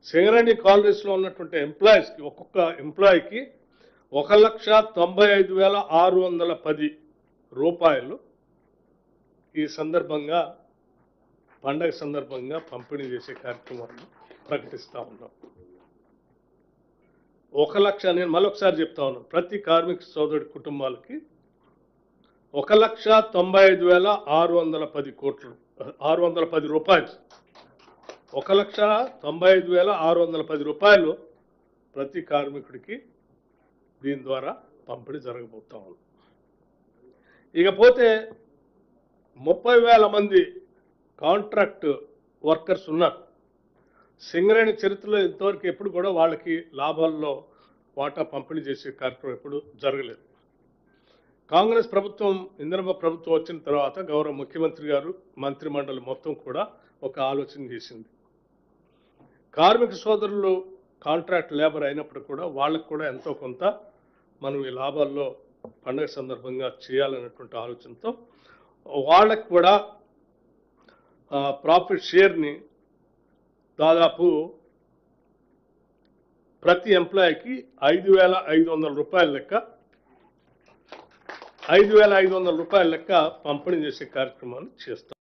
సింగరేణి కాలనీస్లో ఉన్నటువంటి ఎంప్లాయీస్కి ఒక్కొక్క ఎంప్లాయీకి 1,95,610 రూపాయలు ఈ సందర్భంగా పండగ సందర్భంగా పంపిణీ చేసే కార్యక్రమాన్ని ప్రకటిస్తూ ఉన్నాం. 1 లక్ష, నేను మళ్ళొకసారి చెప్తా ఉన్నాను, ప్రతి కార్మిక సోదరుడి కుటుంబాలకి 1,95,610 రూపాయలు, 1,95,610 రూపాయలు ప్రతి కార్మికుడికి దీని ద్వారా పంపిణీ జరగబోతా ఉంది. ఇకపోతే 30,000 మంది కాంట్రాక్ట్ వర్కర్స్ ఉన్నారు. సింగరేణి చరిత్రలో ఇంతవరకు ఎప్పుడు కూడా వాళ్ళకి లాభాల్లో వాటా పంపిణీ చేసే కార్యక్రమం ఎప్పుడు జరగలేదు. కాంగ్రెస్ ప్రభుత్వం, ఇందిరమ్మ ప్రభుత్వం వచ్చిన తర్వాత గౌరవ ముఖ్యమంత్రి గారు, మంత్రిమండలి మొత్తం కూడా ఒక ఆలోచన చేసింది. కార్మిక సోదరులు కాంట్రాక్ట్ లేబర్ అయినప్పుడు కూడా వాళ్ళకు కూడా ఎంతో కొంత మనం ఈ లాభాల్లో పండుగ సందర్భంగా చేయాలనేటువంటి ఆలోచనతో వాళ్ళకు కూడా ప్రాఫిట్ షేర్ని దాదాపు ప్రతి ఎంప్లాయీకి 5,500 రూపాయల లెక్క 5,500 రూపాయల లెక్క పంపిణీ చేసే కార్యక్రమాన్ని చేస్తాం.